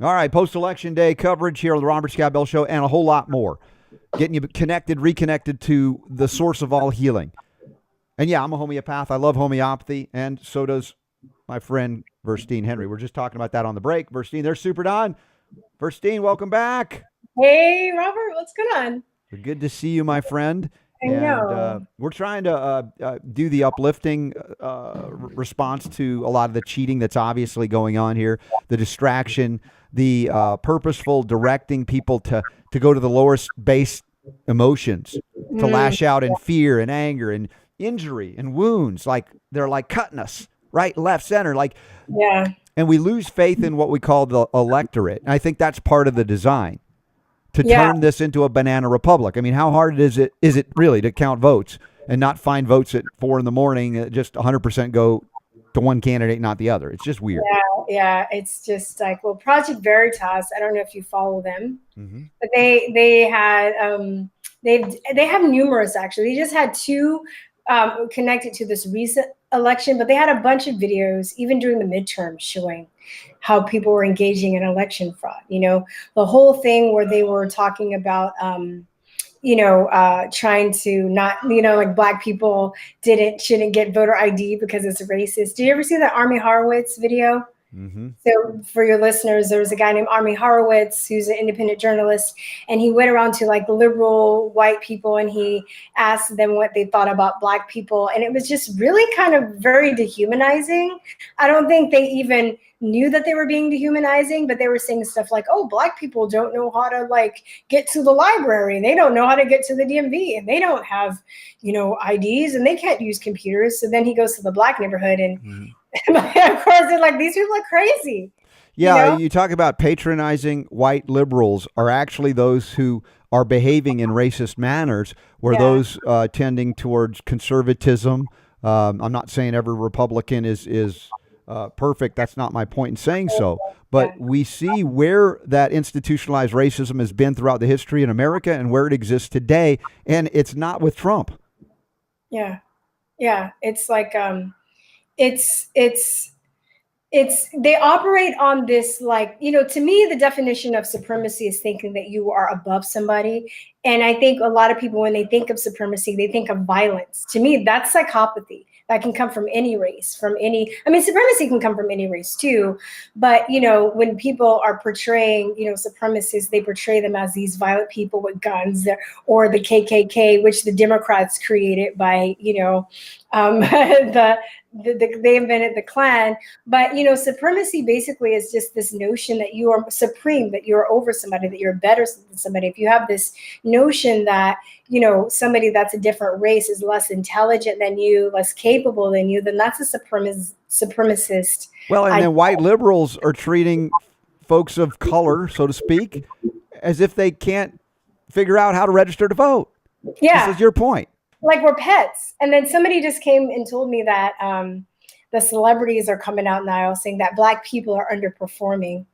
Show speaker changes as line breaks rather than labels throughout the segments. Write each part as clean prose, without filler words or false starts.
All right, post-election day coverage here on the Robert Scott Bell Show and a whole lot more. Getting you connected, reconnected to the source of all healing. And yeah, I'm a homeopath. I love homeopathy, and so does my friend Virstyne Henry. We're just talking about that on the break. Virstyne, there's Super Don. Virstyne, welcome back.
Hey, Robert, what's going on?
Good to see you, my friend.
I know.
And we're trying to do the uplifting response to a lot of the cheating that's obviously going on here, the distraction, the purposeful directing people to go to the lowest base emotions, to lash out in fear and anger and injury and wounds, like they're like cutting us right, left, center, like
Yeah.
and we lose faith in what we call the electorate. And I think that's part of the design to
Yeah.
turn this into a banana republic. I mean, how hard is it really to count votes and not find votes at 4 a.m. that just 100% go to one candidate, not the other? It's just weird.
Yeah. It's just like, well, Project Veritas, I don't know if you follow them, but they had they have numerous actually. They just had two connected to this recent election, but they had a bunch of videos even during the midterms showing how people were engaging in election fraud. You know, the whole thing where they were talking about trying to not, like Black people shouldn't get voter ID because it's racist. Did you ever see that Army Horowitz video? So for your listeners, there was a guy named Army Horowitz who's an independent journalist, and he went around to like liberal white people and he asked them what they thought about Black people. And it was just really kind of very dehumanizing. I don't think they even knew that they were being dehumanizing, but they were saying stuff like, oh, Black people don't know how to like get to the library. They don't know how to get to the DMV, and they don't have, IDs, and they can't use computers. So then he goes to the Black neighborhood and of course, they're like, these people are crazy.
Yeah, you talk about patronizing white liberals are actually those who are behaving in racist manners, where those tending towards conservatism. I'm not saying every Republican is perfect. That's not my point in saying so. But we see where that institutionalized racism has been throughout the history in America and where it exists today. And it's not with Trump.
Yeah. It's like, it's they operate on this, like, to me, the definition of supremacy is thinking that you are above somebody. And I think a lot of people, when they think of supremacy, they think of violence. To me, that's psychopathy. That can come from any race, supremacy can come from any race too. But, when people are portraying, supremacists, they portray them as these violent people with guns, or the KKK, which the Democrats created by, they invented the Klan. But, supremacy basically is just this notion that you are supreme, that you're over somebody, that you're better than somebody. If you have this notion that, somebody that's a different race is less intelligent than you, less capable than you, then that's a supremacist.
Well, and then white liberals are treating folks of color, so to speak, as if they can't figure out how to register to vote.
Yeah.
This is your point.
Like we're pets. And then somebody just came and told me that the celebrities are coming out now saying that Black people are underperforming.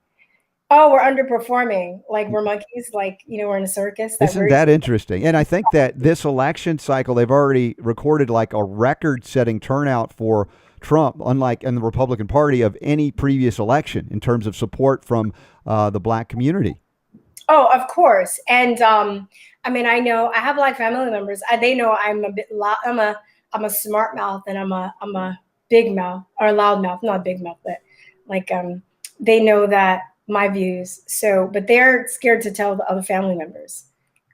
Oh, we're underperforming. Like we're monkeys, like, we're in a circus.
Isn't that interesting? And I think that this election cycle, they've already recorded like a record-setting turnout for Trump, unlike in the Republican Party, of any previous election in terms of support from the Black community.
Oh, of course. And I know I have Black family members. They know I'm a bit loud. I'm a smart mouth, and I'm a big mouth, or loud mouth, not a big mouth, but like they know that my views. So, but they're scared to tell the other family members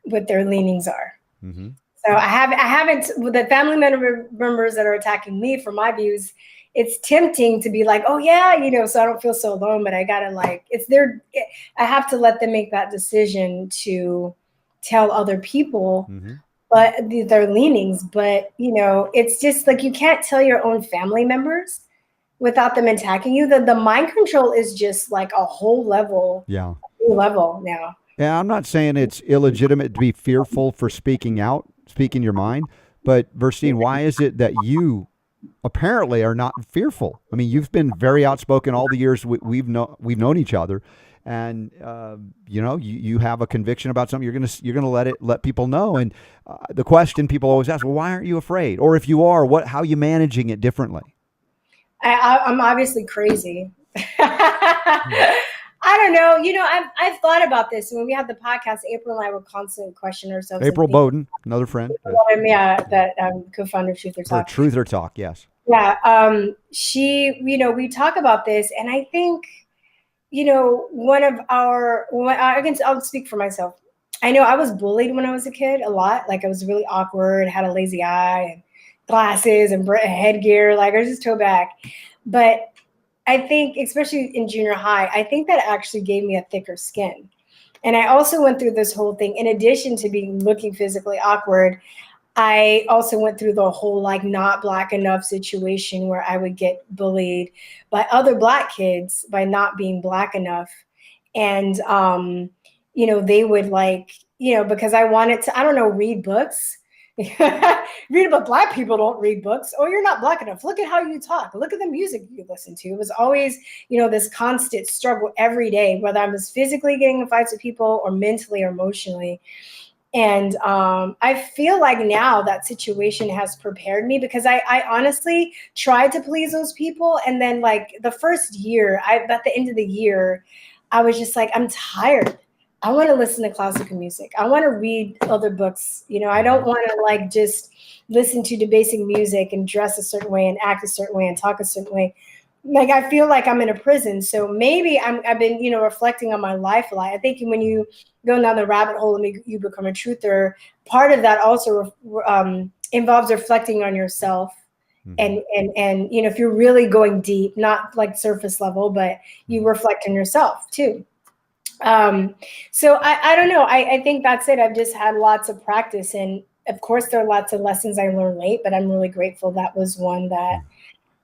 what their leanings are. So I haven't with the family members that are attacking me for my views. It's tempting to be like, oh yeah, so I don't feel so alone, but I gotta I have to let them make that decision to tell other people, but their leanings. But, it's just like, you can't tell your own family members without them attacking you. The mind control is just like a whole level.
Yeah.
Level now.
Yeah. I'm not saying it's illegitimate to be fearful for speaking out, speaking your mind, but Virstyne, why is it that you apparently are not fearful? I mean, you've been very outspoken all the years we've known each other, and you have a conviction about something. You're gonna let people know. And the question people always ask, well, why aren't you afraid? Or if you are, how are you managing it differently?
I'm obviously crazy. I don't know. I've thought about this. When we had the podcast, April and I would constantly question ourselves.
April Bowden, another friend.
Yeah, that co-founder of Chute or
For
Talk.
Truth or Talk, yes.
Yeah. She, we talk about this, and I think, I'll speak for myself. I know I was bullied when I was a kid a lot. Like I was really awkward, had a lazy eye, and glasses and headgear. Like I was just toe back. But I think, especially in junior high, I think that actually gave me a thicker skin. And I also went through this whole thing. In addition to looking physically awkward, I also went through the whole like not black enough situation where I would get bullied by other black kids by not being black enough. And, they would because I wanted to, I don't know, read books. Read about black people don't read books. Oh, you're not black enough. Look at how you talk. Look at the music you listen to. It was always, this constant struggle every day, whether I was physically getting in fights with people or mentally or emotionally. And I feel like now that situation has prepared me because I honestly tried to please those people. And then like the first year, at the end of the year, I was just like, I'm tired. I want to listen to classical music. I want to read other books. I don't want to like just listen to debasing music and dress a certain way and act a certain way and talk a certain way. Like I feel like I'm in a prison. So maybe I've been, reflecting on my life a lot. I think when you go down the rabbit hole and you become a truther, part of that also involves reflecting on yourself. And if you're really going deep, not like surface level, but you reflect on yourself too. So I don't know. I think that's it. I've just had lots of practice, and of course there are lots of lessons I learned late, but I'm really grateful that was one that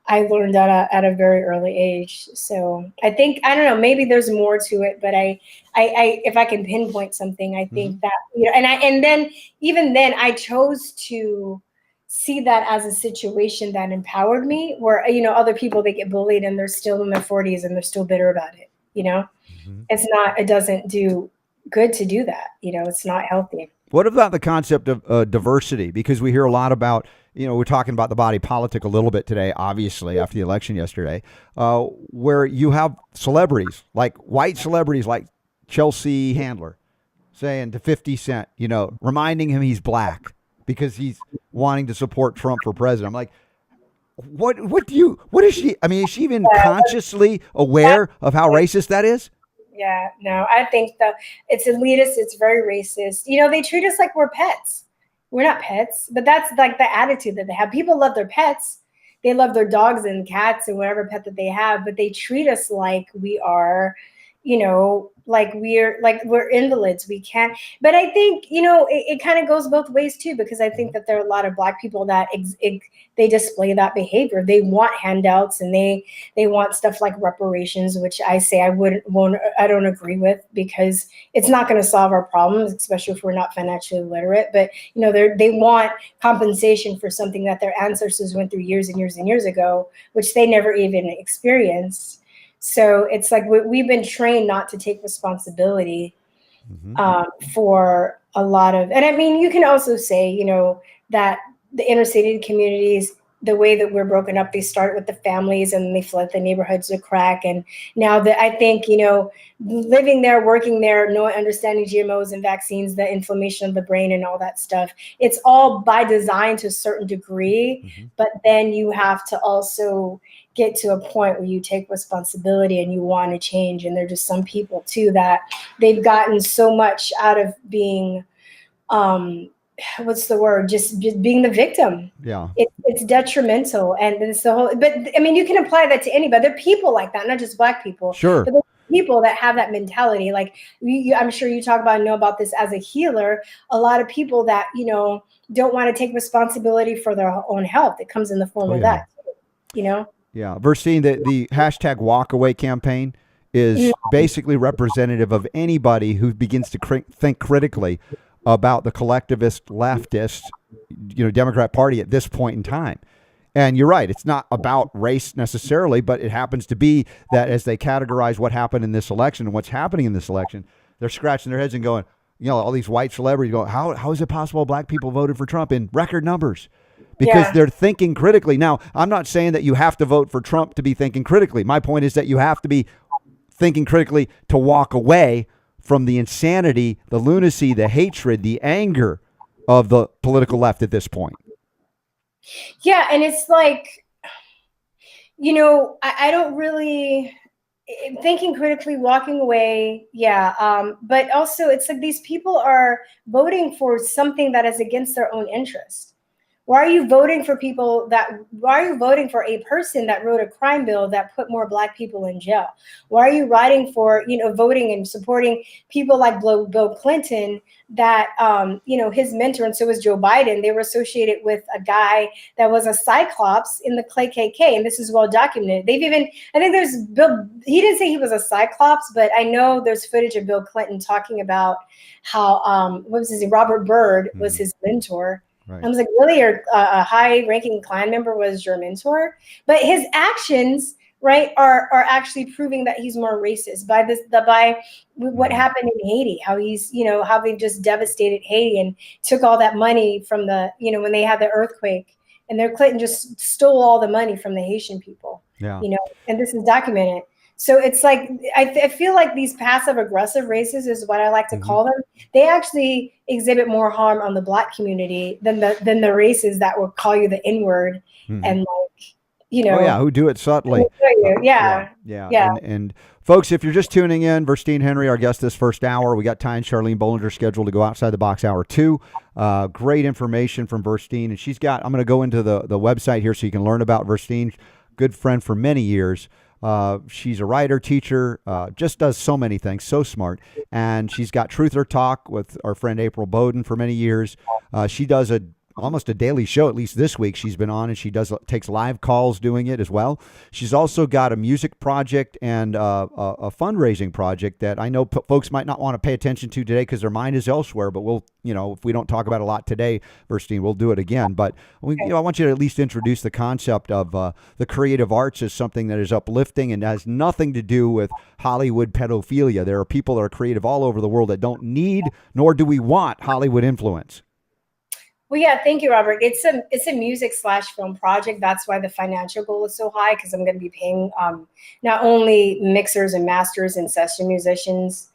I learned at a very early age. So I think, I don't know, maybe there's more to it, but I if I can pinpoint something, I think that, and then even then I chose to see that as a situation that empowered me where, other people, they get bullied and they're still in their 40s and they're still bitter about it. It doesn't do good to do that. It's not healthy.
What about the concept of diversity? Because we hear a lot about, we're talking about the body politic a little bit today, obviously, after the election yesterday, where you have celebrities, like white celebrities like Chelsea Handler saying to 50 Cent, reminding him he's black because he's wanting to support Trump for president. I'm like, what is she? I mean, is she even consciously aware of how racist that is?
Yeah, no, I think it's elitist. It's very racist. They treat us like we're pets. We're not pets, but that's like the attitude that they have. People love their pets. They love their dogs and cats and whatever pet that they have, but they treat us like we are, like we're invalids. We can't. But I think, it kind of goes both ways too, because I think that there are a lot of black people that they display that behavior. They want handouts and they want stuff like reparations, which I say I don't agree with, because it's not going to solve our problems, especially if we're not financially literate. But they want compensation for something that their ancestors went through years and years and years ago, which they never even experienced. So it's like we've been trained not to take responsibility for a lot of, and I mean, you can also say, that the inner city communities, the way that we're broken up, they start with the families and they flood the neighborhoods to crack. And now that I think, living there, working there, understanding GMOs and vaccines, the inflammation of the brain and all that stuff, it's all by design to a certain degree. But then you have to also get to a point where you take responsibility and you want to change. And there are just some people too that they've gotten so much out of being, what's the word? Just being the victim.
Yeah.
It's detrimental. And it's the whole, but I mean, you can apply that to anybody. There are people like that, not just black people.
Sure.
But people that have that mentality. Like I'm sure you talk about and know about this as a healer. A lot of people that, don't want to take responsibility for their own health. It comes in the form of that,
Yeah. Virstyne, the hashtag walkaway campaign is basically representative of anybody who begins to think critically about the collectivist leftist, Democrat Party at this point in time. And you're right. It's not about race necessarily, but it happens to be that as they categorize what happened in this election and what's happening in this election, they're scratching their heads and going, all these white celebrities going, how is it possible black people voted for Trump in record numbers? Because they're thinking critically. Now, I'm not saying that you have to vote for Trump to be thinking critically. My point is that you have to be thinking critically to walk away from the insanity, the lunacy, the hatred, the anger of the political left at this point.
Yeah, and it's like, I don't really thinking critically, walking away. Yeah. But also it's like these people are voting for something that is against their own interest. Why are you voting for why are you voting for a person that wrote a crime bill that put more Black people in jail? Why are you writing for, voting and supporting people like Bill Clinton that, his mentor, and so was Joe Biden, they were associated with a guy that was a Cyclops in the KKK. And this is well documented. I think there's he didn't say he was a Cyclops, but I know there's footage of Bill Clinton talking about how, what was his name? Robert Byrd was his mentor. Right. I was like, really, a high-ranking Klan member was your mentor? But his actions, right, are actually proving that he's more racist by what happened in Haiti, how how they just devastated Haiti and took all that money from when they had the earthquake, and Clinton just stole all the money from the Haitian people.
Yeah.
And this is documented. So it's like, I feel like these passive aggressive races is what I like to call them. They actually exhibit more harm on the Black community than the races that will call you the N-word and
Oh yeah, who do it subtly.
Yeah.
And folks, if you're just tuning in, Virstyne Henry, our guest this first hour. We got Ty and Charlene Bollinger scheduled to go outside the box hour 2. Great information from Virstyne, and I'm going to go into the website here so you can learn about Virstyne. Good friend for many years. She's a writer, teacher, just does so many things, so smart. And she's got Truth or Talk with our friend April Bowden for many years. She does almost a daily show, at least this week she's been on, and she takes live calls doing it as well. She's also got a music project and a fundraising project that I know folks might not want to pay attention to today because their mind is elsewhere, but we'll, if we don't talk about it a lot today, Virstyne, we'll do it again. But I want you to at least introduce the concept of the creative arts as something that is uplifting and has nothing to do with Hollywood pedophilia. There are people that are creative all over the world that don't need, nor do we want, Hollywood influence.
Well, yeah, thank you, Robert. It's a music/film project. That's why the financial goal is so high, because I'm going to be paying not only mixers and masters and session musicians,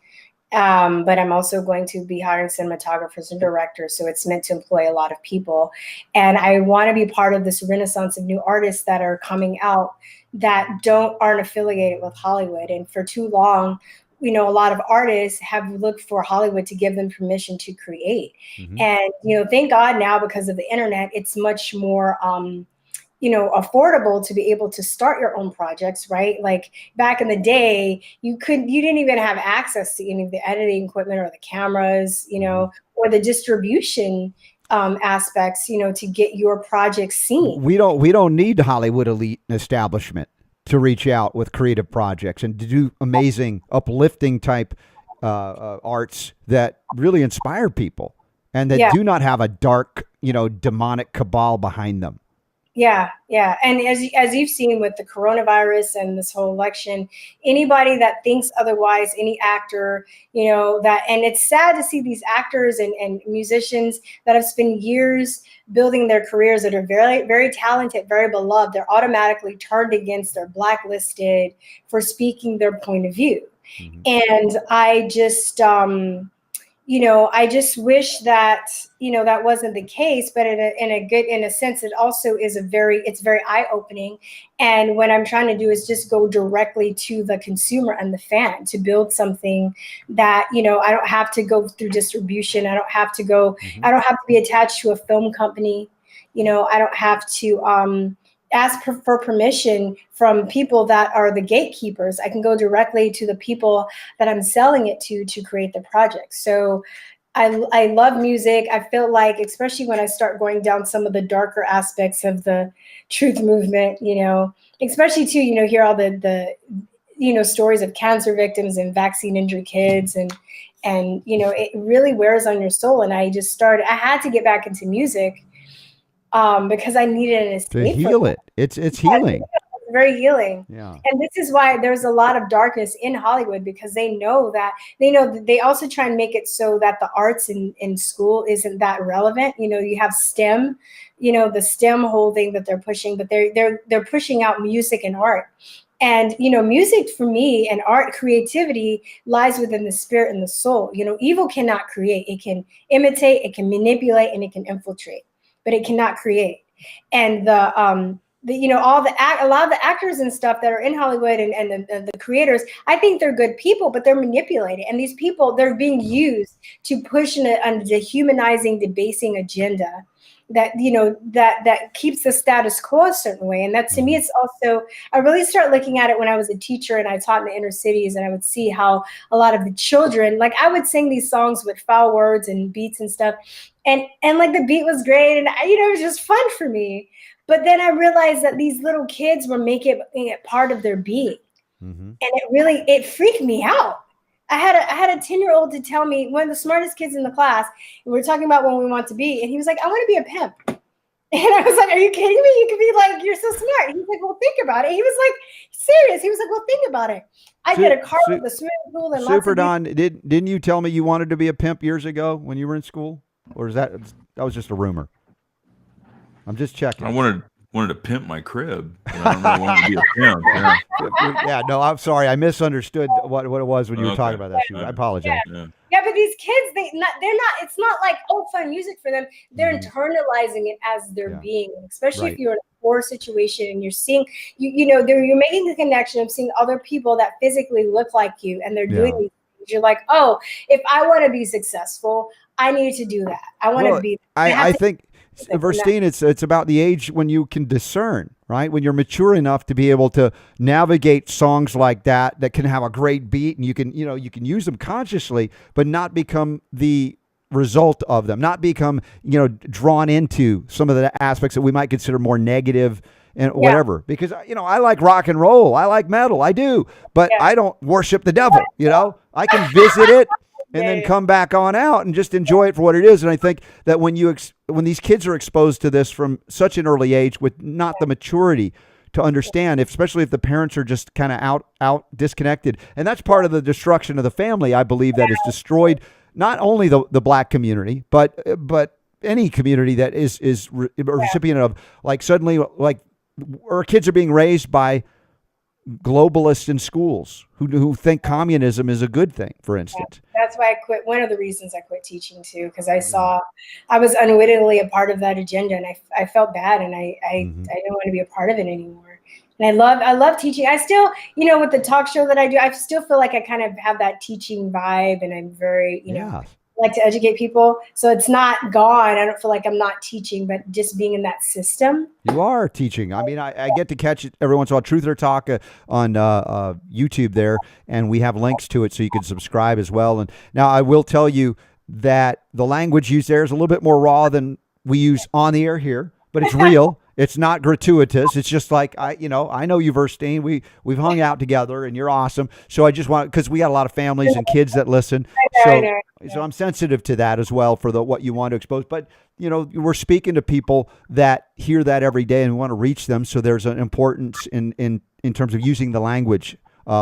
but I'm also going to be hiring cinematographers and directors. So it's meant to employ a lot of people. And I want to be part of this renaissance of new artists that are coming out that aren't affiliated with Hollywood. And for too long, a lot of artists have looked for Hollywood to give them permission to create. And, thank God now, because of the internet, it's much more, affordable to be able to start your own projects, right? Like back in the day, you didn't even have access to any of the editing equipment or the cameras, or the distribution aspects, to get your projects seen.
We don't need Hollywood elite establishment to reach out with creative projects and to do amazing, uplifting type arts that really inspire people and that do not have a dark, demonic cabal behind them.
Yeah. And as you've seen with the coronavirus and this whole election, anybody that thinks otherwise, any actor, and it's sad to see these actors and musicians that have spent years building their careers that are very, very talented, very beloved, they're automatically turned against, they're blacklisted for speaking their point of view. And I just, I just wish that, that wasn't the case, but in a sense, it also is it's very eye-opening. And what I'm trying to do is just go directly to the consumer and the fan to build something that, I don't have to go through distribution. I don't have to I don't have to be attached to a film company. I don't have to, ask for permission from people that are the gatekeepers. I can go directly to the people that I'm selling it to create the project. So I love music. I feel like, especially when I start going down some of the darker aspects of the truth movement, especially too, hear all the stories of cancer victims and vaccine injured kids and it really wears on your soul. And I had to get back into music because I needed an escape.
To heal it. It's healing.
It's very healing.
Yeah.
And this is why there's a lot of darkness in Hollywood, because they also try and make it so that the arts in school isn't that relevant. You have STEM, the STEM whole thing that they're pushing, but they're pushing out music and art. And, music for me and art creativity lies within the spirit and the soul. Evil cannot create. It can imitate, it can manipulate, and it can infiltrate, but it cannot create. And a lot of the actors and stuff that are in Hollywood and the creators, I think they're good people, but they're manipulated. And these people, they're being used to push a dehumanizing, debasing agenda that that keeps the status quo a certain way. And that, to me, it's also, I really start looking at it when I was a teacher and I taught in the inner cities, and I would see how a lot of the children, like, I would sing these songs with foul words and beats and stuff, and like the beat was great, and it was just fun for me. But then I realized that these little kids were making it part of their being. And it freaked me out. I had a 10-year-old to tell me, one of the smartest kids in the class, and we were talking about what we want to be, and he was like, I want to be a pimp. And I was like, are you kidding me? You could be like, you're so smart. He was like, well, think about it. He was like, serious. He was like, well, think about it. I get a car with a swimming pool and
Super
lots
Don, didn't you tell me you wanted to be a pimp years ago when you were in school? Or is that was just a rumor? I'm just checking.
I wanted to pimp my crib. But I don't really want to be a pimp. Yeah.
Yeah, no, I'm sorry. I misunderstood what it was when you were talking about that. I apologize.
Yeah, but these kids, they're not, it's not like, fun music for them. They're internalizing it as their being, especially if you're in a poor situation and you're seeing, you're making the connection of seeing other people that physically look like you, and they're doing these things. You're like, oh, if I want to be successful, I need to do that. I want to be.
I think, Virstyne, it's about the age when you can discern, right? When you're mature enough to be able to navigate songs like that can have a great beat, and you can use them consciously, but not become the result of them, not become, drawn into some of the aspects that we might consider more negative and whatever. Because, I like rock and roll, I like metal, I do, but I don't worship the devil, I can visit it and then come back on out and just enjoy it for what it is. And I think that when these kids are exposed to this from such an early age with not the maturity to understand, especially if the parents are just kind of out disconnected, and that's part of the destruction of the family, I believe, that has destroyed not only the black community, but any community that is a recipient of, like, suddenly, like, our kids are being raised by globalists in schools who think communism is a good thing, for instance.
That's why I quit. One of the reasons I quit teaching too, because I saw I was unwittingly a part of that agenda, and I felt bad, and I didn't want to be a part of it anymore. And I love teaching. I still, with the talk show that I do, I still feel like I kind of have that teaching vibe, and I'm very, like to educate people. So it's not gone. I don't feel like I'm not teaching, but just being in that system.
You are teaching. I mean, I get to catch it every once in a while. Truth or Talk on YouTube there, and we have links to it so you can subscribe as well. And now I will tell you that the language used there is a little bit more raw than we use on the air here, but it's real. It's not gratuitous. It's just like, I know you, Virstyne. We've hung out together, and you're awesome. So I just want, because we got a lot of families and kids that listen. So I'm sensitive to that as well for what you want to expose. But, we're speaking to people that hear that every day, and we want to reach them. So there's an importance in terms of using the language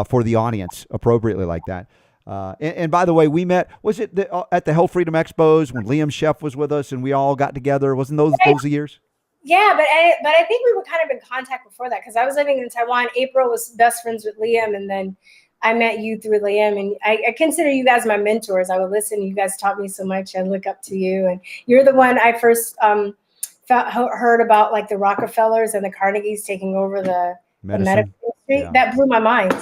for the audience appropriately like that. And by the way, we met, was it at the Health Freedom Expos when Liam Sheff was with us and we all got together? Wasn't those the years?
Yeah, but I think we were kind of in contact before that, because I was living in Taiwan. April was best friends with Liam, and then I met you through Liam, and I consider you guys my mentors. I would listen. You guys taught me so much. I look up to you, and you're the one I first heard about, like the Rockefellers and the Carnegies taking over the medical industry. That blew my mind,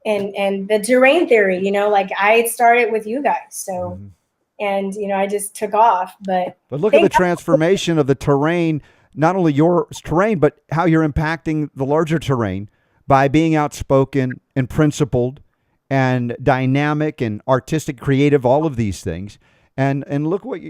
and the terrain theory, like I started with you guys, so. And, I just took off. But
look at the transformation of the terrain, not only your terrain, but how you're impacting the larger terrain by being outspoken and principled and dynamic and artistic, creative, all of these things. And look what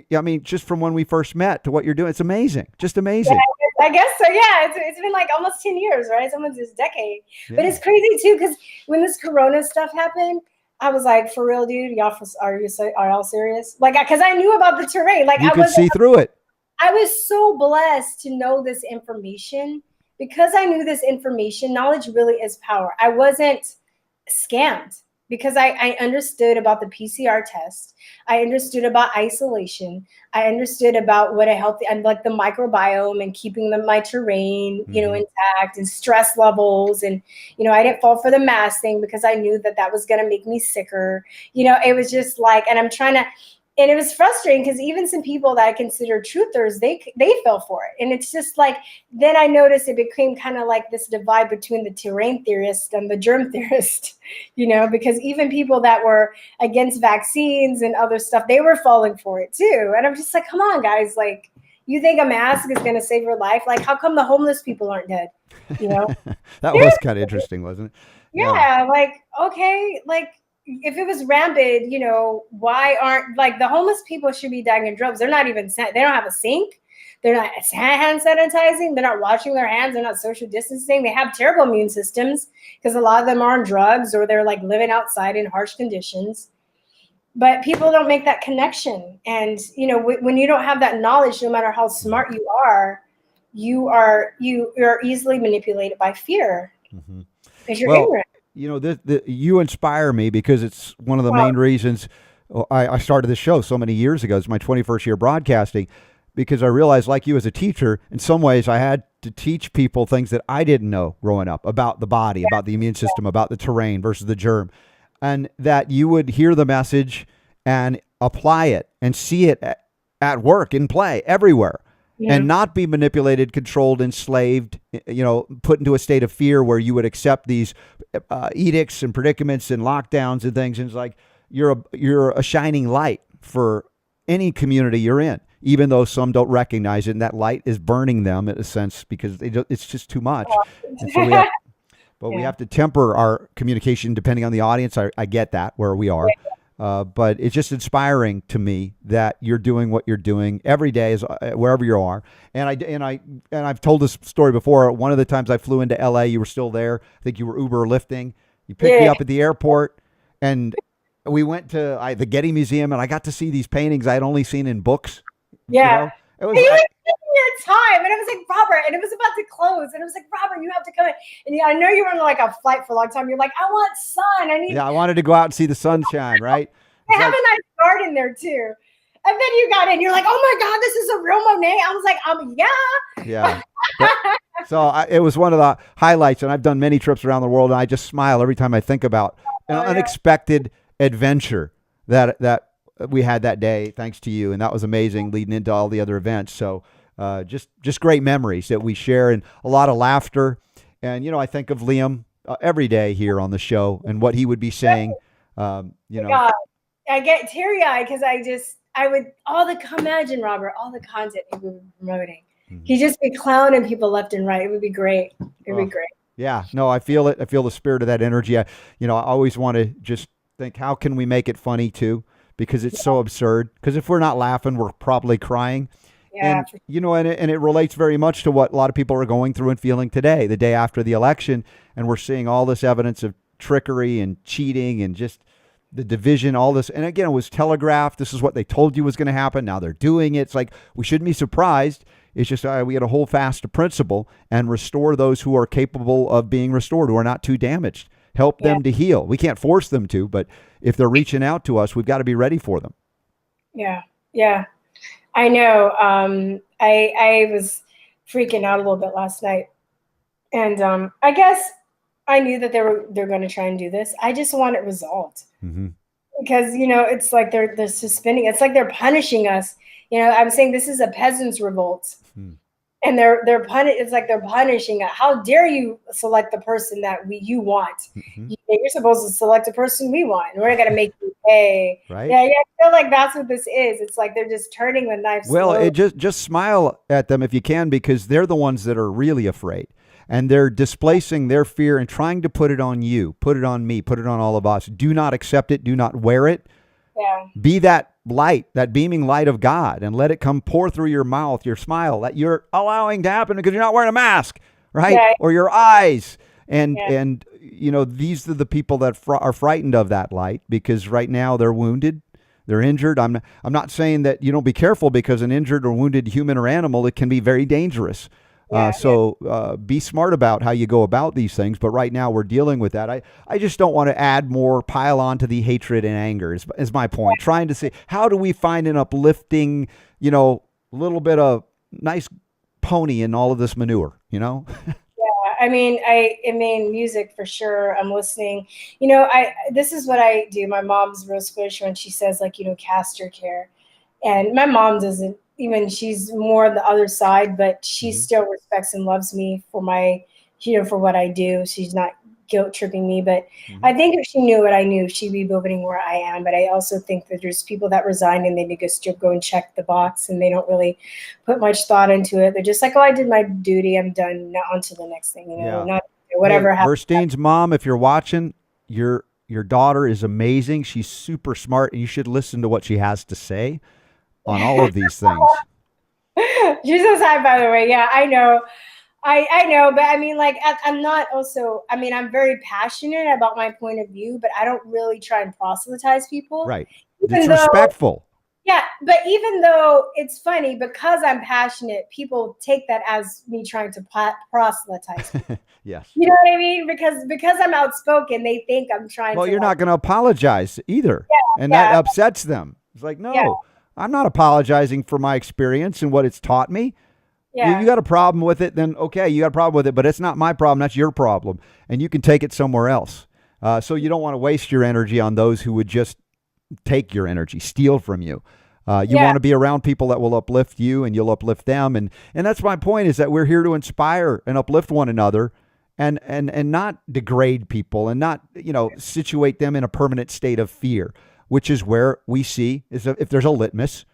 just from when we first met to what you're doing, it's amazing. Just amazing.
Yeah, I guess so. Yeah. It's been like almost 10 years, right? It's almost this decade. Yeah. But it's crazy too, because when this Corona stuff happened, I was like, for real, dude, are y'all serious? Like, because I knew about the terrain. Like,
you could see through it.
I was so blessed to know this information. Because I knew this information, knowledge really is power. I wasn't scammed. because I understood about the PCR test. I understood about isolation. I understood about what a healthy, and like the microbiome and keeping my terrain, intact, and stress levels. And, I didn't fall for the mask thing because I knew that was going to make me sicker. It was just like, and I'm trying to, and it was frustrating because even some people that I consider truthers, they fell for it. And it's just like, then I noticed it became kind of like this divide between the terrain theorist and the germ theorist, because even people that were against vaccines and other stuff, they were falling for it too. And I'm just like, come on, guys, like, you think a mask is going to save your life? Like, how come the homeless people aren't dead?
That was kind of interesting, wasn't it?
Yeah, like, okay, like, if it was rampant, why aren't, like, the homeless people should be dying in droves. They're not even, they don't have a sink. They're not hand sanitizing. They're not washing their hands. They're not social distancing. They have terrible immune systems because a lot of them are on drugs or they're like living outside in harsh conditions. But people don't make that connection. And, when you don't have that knowledge, no matter how smart you are easily manipulated by fear because you're ignorant.
You inspire me because it's one of the main reasons I started this show so many years ago. It's my 21st year broadcasting, because I realized, like you as a teacher, in some ways I had to teach people things that I didn't know growing up about the body, about the immune system, about the terrain versus the germ, and that you would hear the message and apply it and see it at work, in play, everywhere. And not be manipulated, controlled, enslaved, put into a state of fear where you would accept these edicts and predicaments and lockdowns and things. And it's like you're a shining light for any community you're in, even though some don't recognize it. And that light is burning them in a sense because it's just too much. And so we have to temper our communication depending on the audience. I get that where we are. But it's just inspiring to me that you're doing what you're doing every day, wherever you are. And I've told this story before. One of the times I flew into LA, you were still there. I think you were Uber lifting. You picked me up at the airport, and we went to the Getty Museum, and I got to see these paintings I had only seen in books.
Yeah.
It was
your time, and it was like, Robert, and it was about to close, and it was like, Robert, you have to come in. And I know you were on like a flight for a long time. You're like, I want sun. I wanted
to go out and see the sunshine, right?
They have a nice garden there too. And then you got in, you're like, oh my God, this is a real Monet. I was like, yeah. Yeah.
It was one of the highlights, and I've done many trips around the world, and I just smile every time I think about an unexpected adventure that we had that day, thanks to you. And that was amazing leading into all the other events. So just great memories that we share, and a lot of laughter. And, I think of Liam every day here on the show and what he would be saying,
God, I get teary-eyed because imagine, Robert, all the content he would be promoting. He'd just be clowning people left and right. It would be great. It'd be great.
Yeah, no, I feel it. I feel the spirit of that energy. I always want to just think, how can we make it funny too? Because it's so absurd. Because if we're not laughing, we're probably crying. Yeah. And it relates very much to what a lot of people are going through and feeling today, the day after the election. And we're seeing all this evidence of trickery and cheating and just the division, all this. And again, it was telegraphed. This is what they told you was going to happen. Now they're doing it. It's like, we shouldn't be surprised. It's just we got to hold fast to principle and restore those who are capable of being restored, who are not too damaged. Help them to heal. We can't force them to, but if they're reaching out to us, we've got to be ready for them.
Yeah. Yeah. I know. I was freaking out a little bit last night, and I guess I knew that they're going to try and do this. I just want it resolved because it's like they're suspending. It's like they're punishing us. I'm saying this is a peasants' revolt, and they're it's like they're punishing us. How dare you select the person that you want? You're supposed to select the person we want, and we're not going to make you pay.
Right?
Yeah. I feel like that's what this is. It's like they're just turning the knife.
Well, it just smile at them if you can, because they're the ones that are really afraid, and they're displacing their fear and trying to put it on you, put it on me, put it on all of us. Do not accept it. Do not wear it.
Yeah.
Be that light, that beaming light of God, and let it pour through your mouth, your smile that you're allowing to happen because you're not wearing a mask, right? Yeah. Or your eyes. And these are the people that are frightened of that light, because right now they're wounded, they're injured. I'm not saying that you don't be careful, because an injured or wounded human or animal, it can be very dangerous. So be smart about how you go about these things. But right now we're dealing with that. I just don't want to add more pile on to the hatred and anger is my point. Trying to say, how do we find an uplifting, little bit of nice pony in all of this manure,
I mean, music for sure. I'm listening. This is what I do. My mom's real squishy when she says, like, cast your care. And my mom doesn't even, she's more on the other side, but she still respects and loves me for my, for what I do. She's not guilt tripping me, but I think if she knew what I knew, she'd be moving where I am. But I also think that there's people that resign and they just go and check the box and they don't really put much thought into it. They're just like, oh, I did my duty. I'm done. Now on to the next thing, not whatever happens.
Virstyne's mom, if you're watching, your daughter is amazing. She's super smart and you should listen to what she has to say on all of these things.
She says hi, by the way. Yeah, I know. I know, but I mean, like, I'm not also, I'm very passionate about my point of view, but I don't really try and proselytize people.
Right. It's respectful.
Yeah, but even though it's funny, because I'm passionate, people take that as me trying to proselytize.
Yes.
You know what I mean? Because I'm outspoken, they think I'm trying to.
Well, you're not going to apologize either. Yeah, and that upsets them. It's like, no, I'm not apologizing for my experience and what it's taught me. Yeah. You got a problem with it, then okay, you got a problem with it, but it's not my problem. That's your problem. And you can take it somewhere else. So you don't want to waste your energy on those who would just take your energy, steal from you. You want to be around people that will uplift you and you'll uplift them. And that's my point, is that we're here to inspire and uplift one another and not degrade people and not, situate them in a permanent state of fear, which is where we see is if there's a litmus.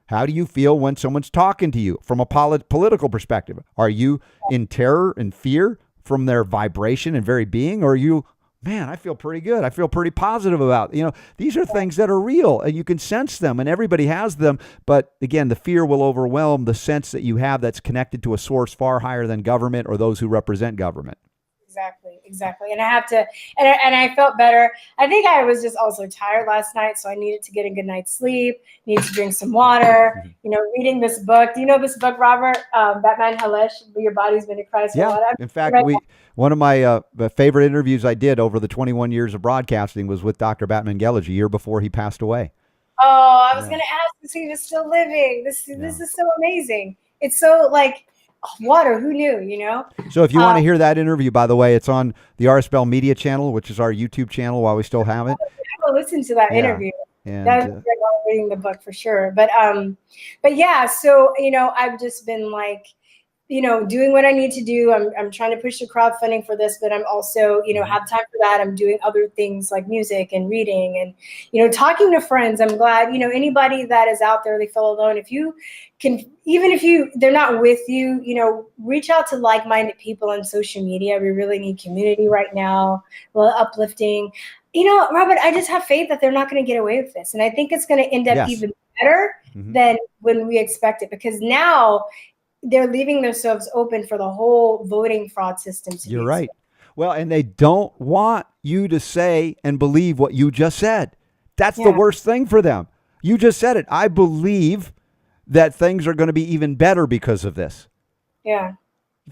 How do you feel when someone's talking to you from a political perspective? Are you in terror and fear from their vibration and very being? Or are you, man, I feel pretty good. I feel pretty positive about, these are things that are real and you can sense them and everybody has them. But again, the fear will overwhelm the sense that you have that's connected to a source far higher than government or those who represent government.
Exactly. And I have to, and I felt better. I think I was just also tired last night, so I needed to get a good night's sleep, needed to drink some water, reading this book. Do you know this book, Robert? Batman Halesh, Your Body's Been a Christ.
Yeah. In fact, one of my favorite interviews I did over the 21 years of broadcasting was with Dr. Batman Gelage a year before he passed away.
Oh, I was going to ask if he was still living. This is so amazing. It's so like water. Who knew,
So if you want to hear that interview, by the way, it's on the RS Bell Media channel, which is our YouTube channel while we still have it.
I will listen to that interview.
And
that's great while reading the book for sure. But yeah, so, I've just been like, doing what I need to do. I'm trying to push the crowdfunding for this, but I'm also, have time for that. I'm doing other things like music and reading and, talking to friends. I'm glad, anybody that is out there, they feel alone. If you can, even if they're not with you, reach out to like-minded people on social media. We really need community right now. Well, uplifting, Robert, I just have faith that they're not going to get away with this. And I think it's going to end up even better than when we expect it, because now they're leaving themselves open for the whole voting fraud system.
You're right. Well, and they don't want you to say and believe what you just said. That's the worst thing for them. You just said it. I believe that things are going to be even better because of this.
Yeah.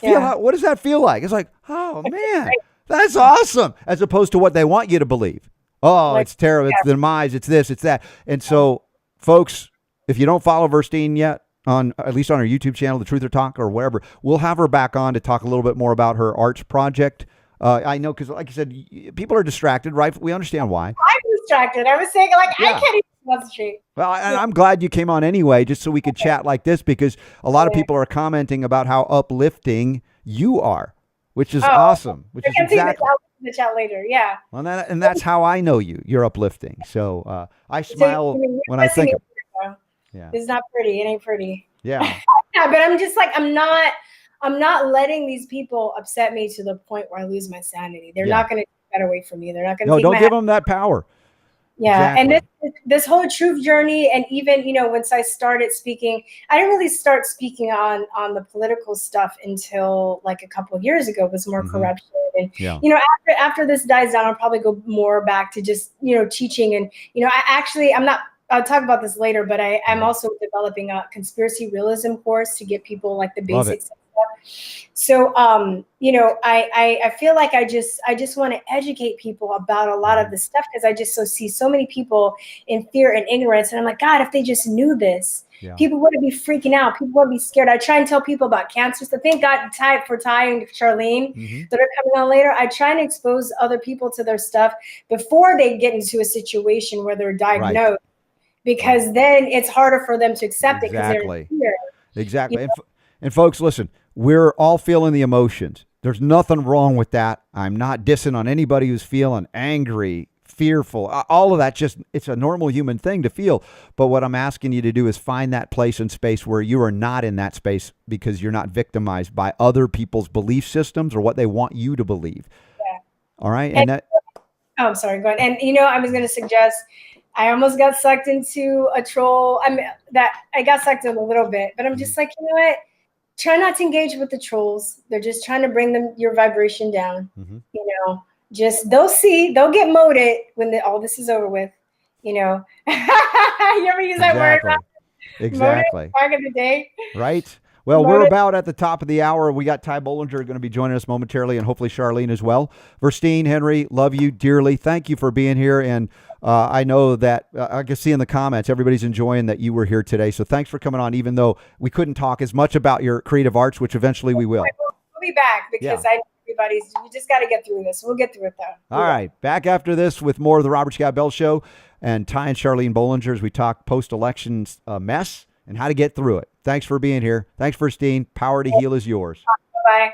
What does that feel like? It's like, oh man, that's awesome. As opposed to what they want you to believe. Oh, it's terrible. It's the demise. It's this, it's that. And so folks, if you don't follow Virstyne yet, at least on her YouTube channel, The Truth or Talk or wherever, we'll have her back on to talk a little bit more about her arts project. I know, because like I said, people are distracted, right? We understand why.
I'm distracted. I was saying, I can't even concentrate.
Well, I'm glad you came on anyway, just so we could chat like this, because a lot of people are commenting about how uplifting you are, which is awesome. Which is exactly
the chat later. Yeah.
Well, and that's how I know you. You're uplifting. So I smile when I think of.
Yeah. It's not pretty. It ain't pretty.
Yeah.
Yeah, but I'm just like, I'm not letting these people upset me to the point where I lose my sanity. They're not going to take that away from me. They're not going to.
No, don't give them that power.
Yeah.
Exactly.
And this whole truth journey, and even, once I started speaking, I didn't really start speaking on the political stuff until like a couple of years ago. It was more corruption. And, after this dies down, I'll probably go more back to just, teaching. And, I'll talk about this later, but I'm also developing a conspiracy realism course to get people like the basics of So, I feel like I just want to educate people about a lot of this stuff, because I just see so many people in fear and ignorance. And I'm like, God, if they just knew this, people wouldn't be freaking out. People wouldn't be scared. I try and tell people about cancer. So thank God Ty and Charlene that are coming on later. I try and expose other people to their stuff before they get into a situation where they're diagnosed, because then it's harder for them to accept it because they're in fear.
Exactly. And folks, listen, we're all feeling the emotions. There's nothing wrong with that. I'm not dissing on anybody who's feeling angry, fearful, all of that. It's a normal human thing to feel. But what I'm asking you to do is find that place and space where you are not in that space, because you're not victimized by other people's belief systems or what they want you to believe. Yeah. All right.
I'm sorry, go ahead. And, I was going to suggest, I almost got sucked into a troll. I got sucked in a little bit, but I'm just like, you know what? Try not to engage with the trolls. They're just trying to bring your vibration down. They'll get moted when all this is over with. You ever use that word?
Exactly.
Back in the day.
Right. Well, we're about at the top of the hour. We got Ty Bollinger going to be joining us momentarily, and hopefully Charlene as well. Virstyne Henry, love you dearly. Thank you for being here. And I know that I can see in the comments, everybody's enjoying that you were here today. So thanks for coming on, even though we couldn't talk as much about your creative arts, which eventually we will.
We'll be back, because I know we just got to get through this. We'll get through it, though.
All right. Back after this with more of the Robert Scott Bell Show and Ty and Charlene Bollinger as we talk post-election mess and how to get through it. Thanks for being here. Thanks, Virstyne. Power to heal is yours.
Bye.